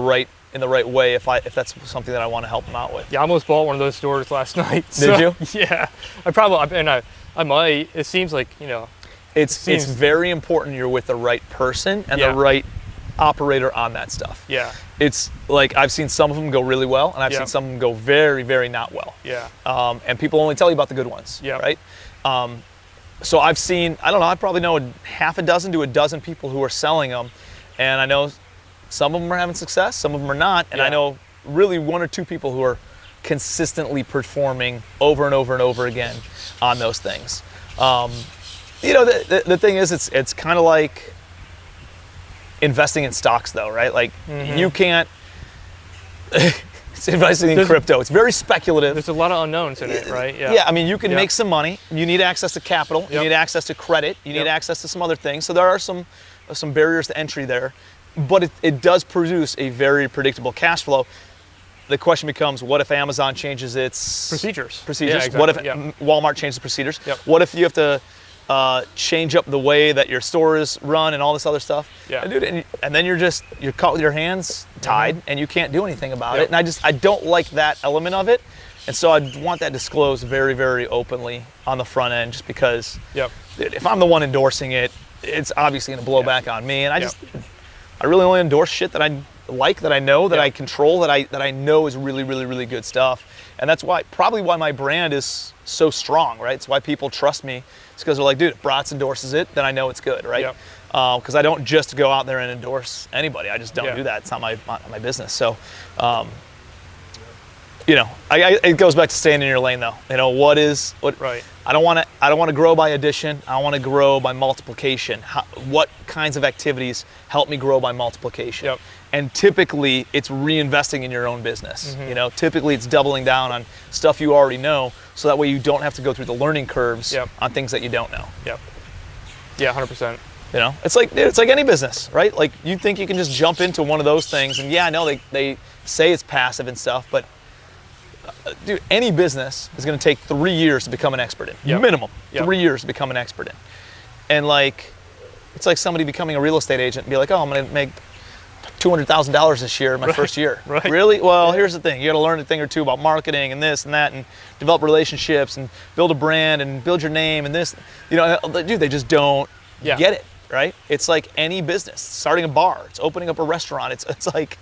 right way if that's something that I want to help them out with. Yeah, I almost bought one of those stores last night. Did you? Yeah, I might. It seems like, you know, it's very important you're with the right person and the right operator on that stuff. Yeah. It's like I've seen some of them go really well and I've seen some of them go very, very not well. Yeah. And people only tell you about the good ones. Yeah. Right. So I've seen, I don't know, I probably know half a dozen to a dozen people who are selling them, and I know some of them are having success, some of them are not, and I know really 1 or 2 people who are consistently performing over and over and over again on those things. You know, the thing is, it's kind of like, investing in stocks though, right? Like you can't. It's investing in crypto. It's very speculative. There's a lot of unknowns in it, right? Yeah, I mean, you can make some money. You need access to capital. You need access to credit. You need access to some other things. So there are some barriers to entry there, but it does produce a very predictable cash flow. The question becomes, what if Amazon changes its procedures? Yeah, exactly. What if Walmart changes procedures? Yep. What if you have to change up the way that your store is run and all this other stuff? Yeah. And, dude, and then you're caught with your hands tied and you can't do anything about it. And I don't like that element of it. And so I want that disclosed very, very openly on the front end, just because dude, if I'm the one endorsing it, it's obviously going to blow back on me. And I really only endorse shit that I like, that I know, that I control, that I know is really, really, really good stuff. And that's probably why my brand is so strong, right? It's why people trust me. It's because they're like, dude, if Bratz endorses it, then I know it's good, right? Because I don't just go out there and endorse anybody. I just don't do that. It's not my business. So, you know, it goes back to staying in your lane, though. You know, right. I don't want to grow by addition. I want to grow by multiplication. What kinds of activities help me grow by multiplication? And typically, it's reinvesting in your own business. You know, typically it's doubling down on stuff you already know, so that way you don't have to go through the learning curves on things that you don't know. Yeah, 100%. You know, it's like any business, right? Like, you think you can just jump into one of those things, and I know they say it's passive and stuff, but dude, any business is going to take 3 years to become an expert in. Minimum 3 years to become an expert in. And like, it's like somebody becoming a real estate agent and be like, oh, I'm going to make $200,000 this year in my first year. Really? Well, here's the thing. You got to learn a thing or two about marketing and this and that, and develop relationships and build a brand and build your name and this. You know, dude, they just don't get it, right? It's like any business. Starting a bar, it's opening up a restaurant. It's like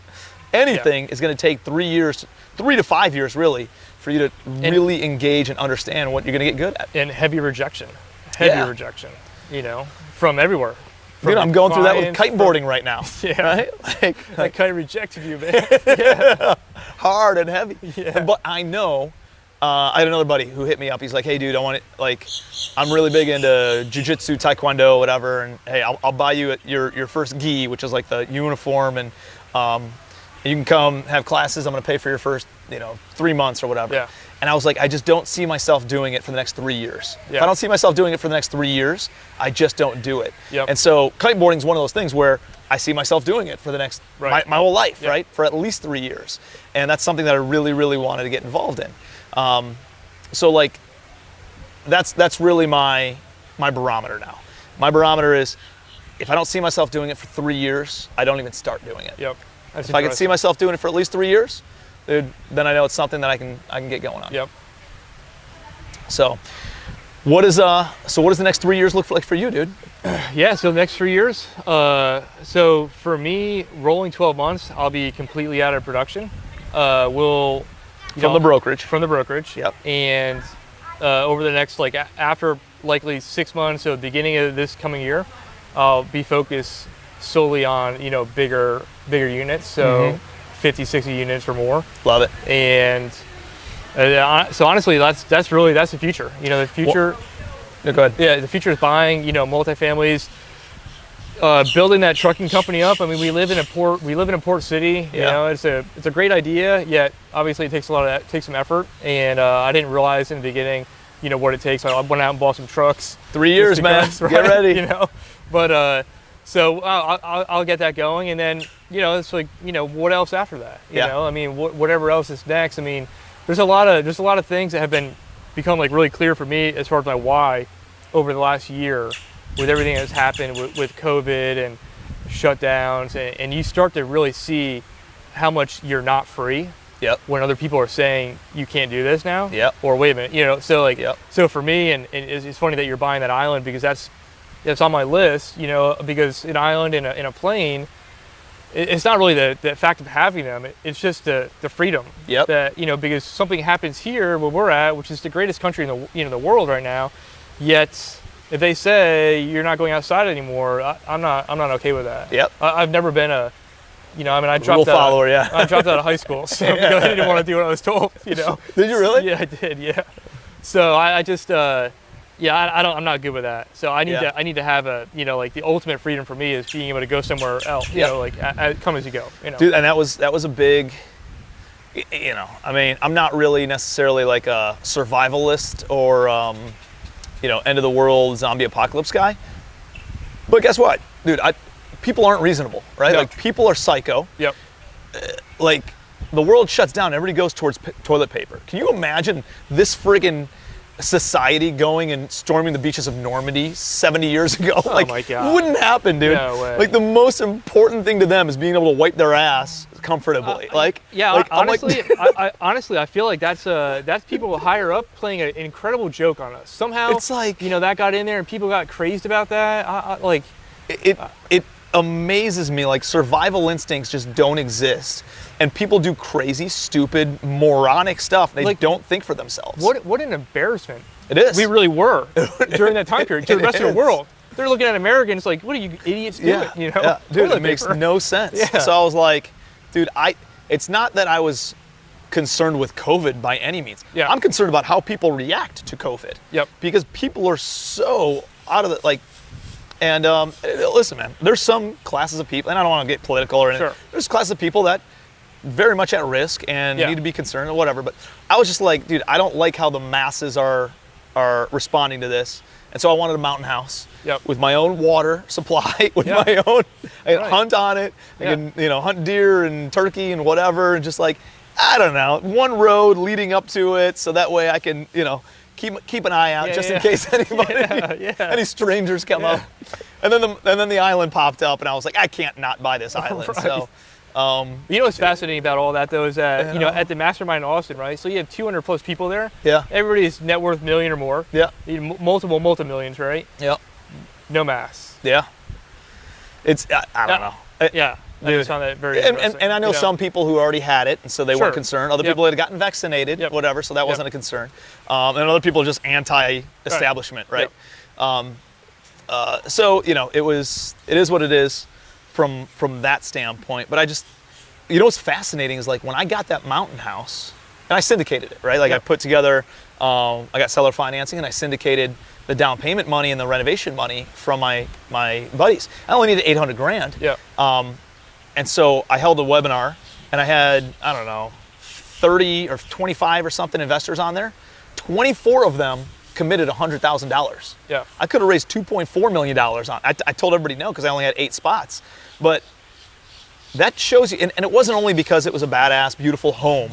anything is going to take 3 years, 3 to 5 years really, for you to really engage and understand what you're going to get good at. And heavy rejection, you know, from everywhere. Dude, I'm going through that with kiteboarding right now. Right? Like kite rejected you, man. Hard and heavy. But I know, I had another buddy who hit me up. He's like, hey, dude, I'm really big into jiu-jitsu, taekwondo, whatever, and hey, I'll buy you your first gi, which is like the uniform, and you can come have classes. I'm going to pay for your first, 3 months or whatever. And I was like, I just don't see myself doing it for the next 3 years. If I don't see myself doing it for the next 3 years, I just don't do it. And so kiteboarding is one of those things where I see myself doing it for the next, my whole life, right? For at least 3 years. And that's something that I really, really wanted to get involved in. So like, that's really my barometer now. My barometer is, if I don't see myself doing it for 3 years, I don't even start doing it. If I can see myself doing it for at least 3 years, then I know it's something that I can get going on. So, what does the next 3 years look like for you, dude? So the next 3 years. So for me, rolling 12 months, I'll be completely out of production. From the brokerage. And over the next, after likely 6 months, so the beginning of this coming year, I'll be focused solely on bigger units. So 50, 60 units or more. Love it. And so honestly, that's the future. The future. Go ahead. Yeah, the future is buying multifamilies, building that trucking company up. I mean, we live in a port city. You know, it's a great idea. Yet obviously it takes some effort, and I didn't realize in the beginning, what it takes. I went out and bought some trucks. 3 years, man. Right? Get ready. But so I'll get that going, and then it's like what else after that? You know, I mean, whatever else is next. I mean, there's a lot of things that have become like really clear for me as far as my why over the last year with everything that's happened with COVID and shutdowns, and you start to really see how much you're not free. When other people are saying you can't do this now. Or wait a minute, so for me, and it's funny that you're buying that island, because that's on my list, because an island in a plane, it's not really the fact of having them. It's just the freedom. That because something happens here where we're at, which is the greatest country in the world right now. Yet, if they say you're not going outside anymore, I'm not okay with that. I've never been I dropped out. I dropped out of high school, so because I didn't want to do what I was told. Did you really? Yeah, I did. Yeah. So I just Yeah, I'm not good with that. So I need to have a, like the ultimate freedom for me is being able to go somewhere else, like come as you go, Dude, and that was a big, I mean, I'm not really necessarily like a survivalist or, end of the world zombie apocalypse guy. But guess what, dude? People aren't reasonable, right? Yep. Like people are psycho. Yep. Like the world shuts down, everybody goes towards toilet paper. Can you imagine this friggin' society going and storming the beaches of Normandy 70 years ago? Oh like, my God. It wouldn't happen, dude. No way. Like the most important thing to them is being able to wipe their ass comfortably. Honestly, I feel like that's people higher up playing an incredible joke on us. Somehow, it's like, that got in there and people got crazed about that. It amazes me, like survival instincts just don't exist. And people do crazy, stupid, moronic stuff. They don't think for themselves. What an embarrassment. It is. We really were during that time period to the rest of the world. They're looking at Americans like, what are you idiots doing? Yeah. Dude, it makes no sense. Yeah. So I was like, dude, it's not that I was concerned with COVID by any means. Yeah. I'm concerned about how people react to COVID. Yep. Because people are so out of it, and listen, man, there's some classes of people, and I don't want to get political or anything. Sure. There's classes of people that very much at risk and need to be concerned or whatever. But I was just like, dude, I don't like how the masses are responding to this. And so I wanted a mountain house with my own water supply, with my own, I can hunt on it. I can, hunt deer and turkey and whatever. And just like, I don't know, one road leading up to it. So that way I can, keep an eye out just in case any strangers come up. And then the island popped up and I was like, I can't not buy this island. Right. So, what's fascinating about all that though is that, at the Mastermind in Austin, right? So you have 200 plus people there. Yeah. Everybody's net worth $1 million or more. Yeah. Multiple multi-millions, right? Yeah. No masks. Yeah. It's, I don't know. I just found that very interesting. And I know some people who already had it, and so they weren't concerned. Other people had gotten vaccinated, whatever, so that wasn't a concern. And other people are just anti-establishment, right? So, it is what it is from that standpoint. But I just, what's fascinating is like when I got that mountain house, and I syndicated it, right? Like I put together, I got seller financing and I syndicated the down payment money and the renovation money from my buddies. I only needed 800 grand. Yeah. And so I held a webinar and I had, I don't know, 30 or 25 or something investors on there. 24 of them committed $100,000. Yeah. I could have raised $2.4 million on. I told everybody no because I only had 8 spots. But that shows you, and it wasn't only because it was a badass, beautiful home.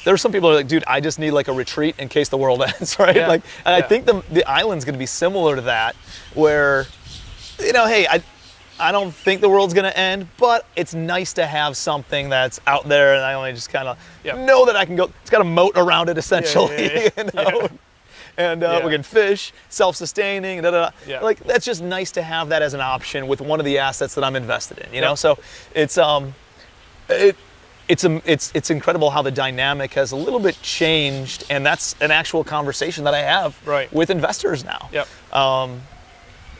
There were some people who are like, dude, I just need like a retreat in case the world ends, right? Yeah. I think the island's going to be similar to that, where, hey, I don't think the world's going to end, but it's nice to have something that's out there, and I only just kind of know that I can go. It's got a moat around it, essentially, And we can fish, self-sustaining, like that's just nice to have that as an option with one of the assets that I'm invested in, know. So it's it's incredible how the dynamic has a little bit changed, and that's an actual conversation that I have with investors now. Yep.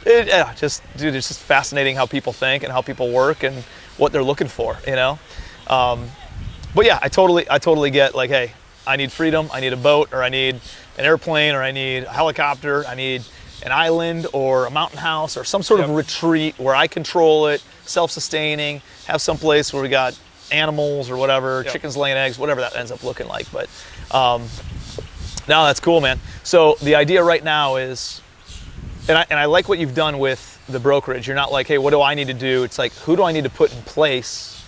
It's just fascinating how people think and how people work and what they're looking for, But yeah, I totally get like, hey, I need freedom, I need a boat, or I need an airplane, or I need a helicopter, I need an island or a mountain house or some sort of retreat where I control it, self-sustaining, have some place where we got animals or whatever, chickens laying eggs, whatever that ends up looking like. But no, that's cool, man. So the idea right now is, and I like what you've done with the brokerage. You're not like, hey, what do I need to do? It's like, who do I need to put in place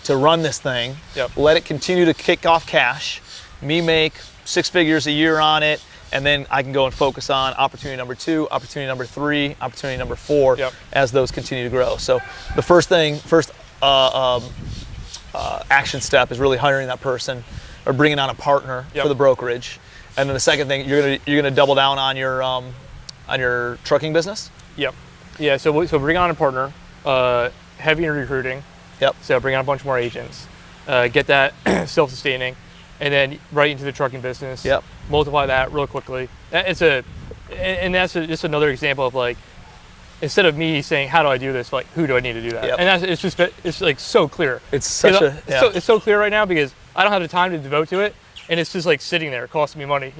to run this thing? Let it continue to kick off cash. Me make 6 figures a year on it, and then I can go and focus on opportunity number 2, opportunity number 3, opportunity number 4 as those continue to grow. So the first action step is really hiring that person or bringing on a partner for the brokerage, and then the second thing, you're gonna double down on your trucking business. Yeah. So bring on a partner, heavy in recruiting. So bring on a bunch more agents, get that self-sustaining, and then right into the trucking business. Multiply that real quickly. That's just another example of like, instead of me saying, how do I do this? Like, who do I need to do that? And it's like so clear. It's such it's so clear right now because I don't have the time to devote to it, and it's just like sitting there costing me money,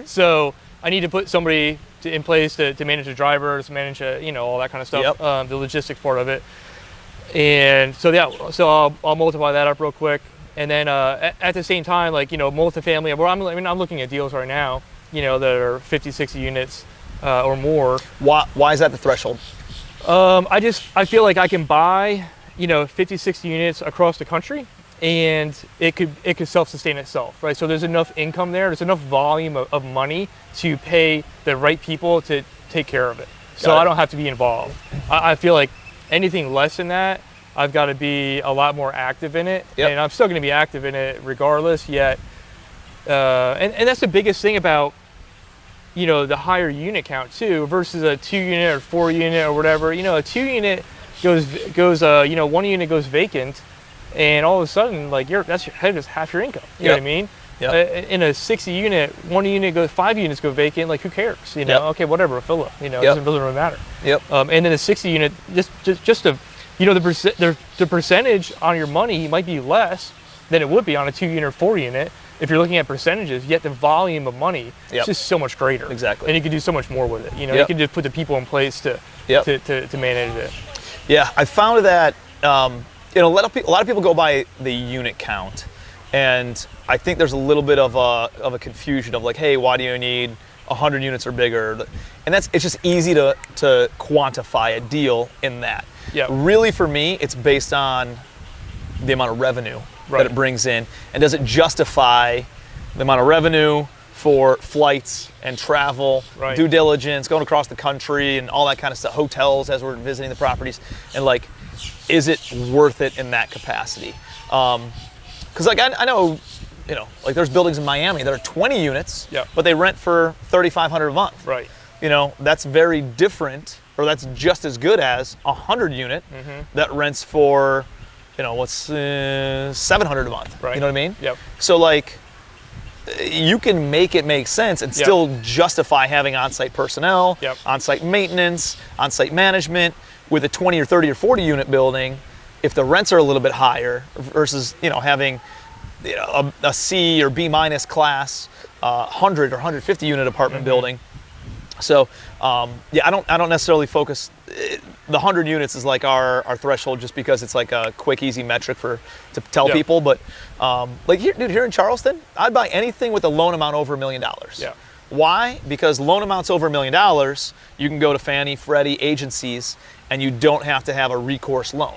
So I need to put somebody in place to manage the drivers, manage all that kind of stuff, the logistics part of it. And so I'll multiply that up real quick, and then at the same time, like multifamily. Well, I'm looking at deals right now, that are 50, 60 units or more. Why is that the threshold? I feel like I can buy 50, 60 units across the country, and it could self-sustain itself, right? So there's enough income there, there's enough volume of money to pay the right people to take care of it. So I don't have to be involved. I feel like anything less than that, I've got to be a lot more active in it, and I'm still going to be active in it regardless. Yet, and that's the biggest thing about the higher unit count too, versus a 2-unit or 4-unit or whatever. A 2-unit goes 1 unit goes vacant, and all of a sudden like that's half your income. You know what I mean? In a 60-unit, 1 unit goes, 5 units go vacant. Like who cares? Okay, whatever, fill up. It doesn't really matter. And then a 60-unit, just the percentage on your money might be less than it would be on a 2-unit or 4-unit if you're looking at percentages. Yet the volume of money is just so much greater. Exactly. And you can do so much more with it. You can just put the people in place to manage it. Yeah, I found that a lot of people go by the unit count, and I think there's a little bit of a confusion of like, hey, why do you need 100 units or bigger? And it's just easy to quantify a deal in that. Really, for me, it's based on the amount of revenue that it brings in, and does it justify the amount of revenue for flights and travel, due diligence, going across the country and all that kind of stuff, hotels as we're visiting the properties, and like, is it worth it in that capacity? Because like I know, like there's buildings in Miami that are 20 units, but they rent for $3,500 a month. Right. That's very different, or that's just as good as a 100-unit that rents for, what's $700 a month. Right. You know what I mean? Yep. So like, you can make it make sense and still justify having on-site personnel, on-site maintenance, on-site management with a 20 or 30 or 40 unit building if the rents are a little bit higher versus having a C or B minus class 100 or 150 unit apartment building. So I don't necessarily focus. The 100 units is like our threshold, just because it's like a quick, easy metric to tell people. But like here in Charleston, I'd buy anything with a loan amount over $1 million. Why? Because loan amounts over $1 million, you can go to Fannie, Freddie, agencies, and you don't have to have a recourse loan.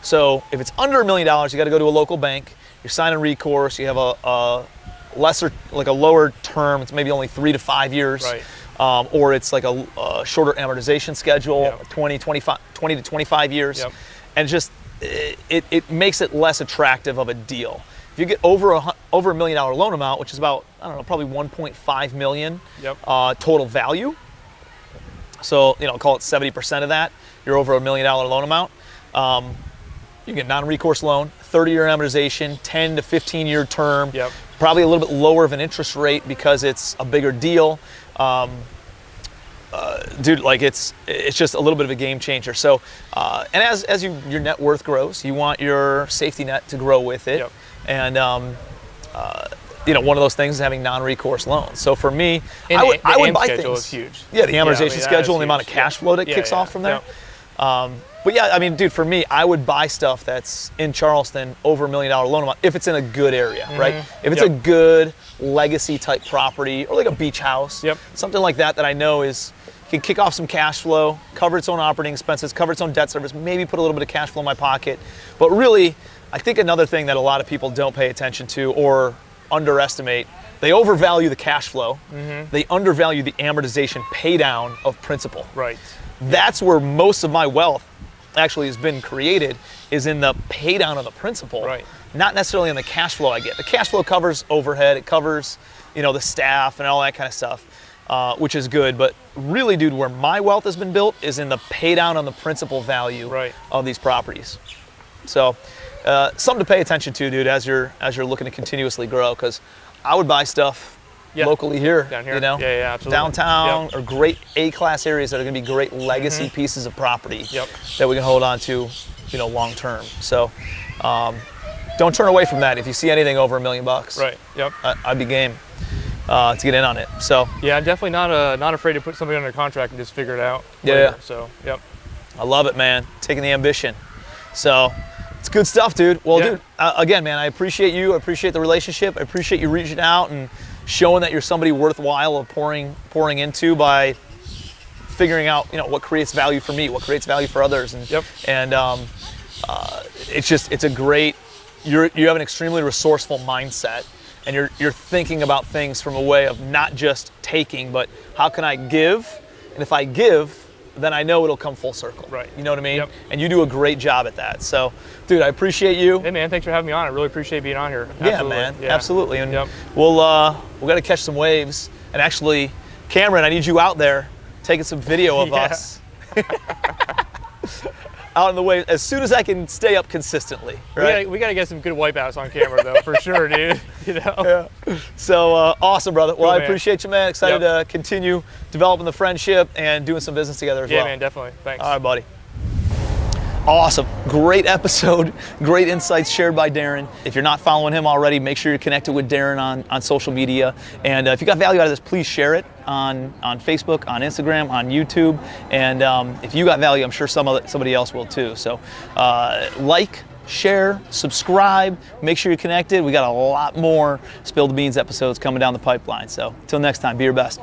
So if it's under $1 million, you got to go to a local bank. You're signing recourse. You have a lower term. It's maybe only 3 to 5 years. Right. Or it's like a shorter amortization schedule, 20 to 25 years. And just it makes it less attractive of a deal. If you get over $1 million loan amount, which is about, probably 1.5 million total value. So, call it 70% of that, you're over $1 million loan amount. You get non-recourse loan, 30-year amortization, 10 to 15-year term, probably a little bit lower of an interest rate because it's a bigger deal. Dude, like it's just a little bit of a game changer. So, and as your net worth grows, you want your safety net to grow with it. And one of those things is having non-recourse loans. So for me, I would buy things. Is huge. Yeah, the amortization schedule and the amount of cash flow that kicks off from there. But yeah, dude, for me, I would buy stuff that's in Charleston over $1 million loan amount if it's in a good area, right? If it's a good legacy type property, or like a beach house, something like that I know can kick off some cash flow, cover its own operating expenses, cover its own debt service, maybe put a little bit of cash flow in my pocket. But really, I think another thing that a lot of people don't pay attention to or underestimate, they overvalue the cash flow, they undervalue the amortization pay down of principal. Right. That's where most of my wealth actually has been created, is in the pay down of the principal, not necessarily in the cash flow I get. The cash flow covers overhead, it covers the staff and all that kind of stuff, which is good. But really, dude, where my wealth has been built is in the pay down on the principal value of these properties. So something to pay attention to, dude, as you're looking to continuously grow, because I would buy stuff locally here, down here. Absolutely. Downtown, or great A-class areas that are going to be great legacy pieces of property that we can hold on to, long term. So don't turn away from that. If you see anything over $1 million, I'd be game. to get in on it. So yeah, I'm definitely not afraid to put somebody under contract and just figure it out. Yeah. Later. So yep. I love it, man. Taking the ambition. So it's good stuff, dude. Well, dude, again, man, I appreciate you. I appreciate the relationship. I appreciate you reaching out and showing that you're somebody worthwhile of pouring into by figuring out, what creates value for me, what creates value for others, and it's a great. You have an extremely resourceful mindset, and you're thinking about things from a way of not just taking, but how can I give, and if I give, then I know it'll come full circle. Right. You know what I mean? Yep. And you do a great job at that. So, dude, I appreciate you. Hey, man, thanks for having me on. I really appreciate being on here. Yeah, man, absolutely. And we'll we got to catch some waves. And actually, Cameron, I need you out there taking some video of us out in the wave as soon as I can stay up consistently. Right? We got to get some good wipeouts on camera, though, for sure, dude. Yeah. So awesome, brother. Well, I appreciate you, man. Excited to continue developing the friendship and doing some business together as well. Yeah, man, definitely. Thanks. All right, buddy. Awesome. Great episode. Great insights shared by Darren. If you're not following him already, make sure you're connected with Darren on social media. And if you got value out of this, please share it on Facebook, on Instagram, on YouTube. And if you got value, I'm sure somebody else will too. So like, share, subscribe, make sure you're connected. We got a lot more Spill the Beans episodes coming down the pipeline. So until next time, be your best.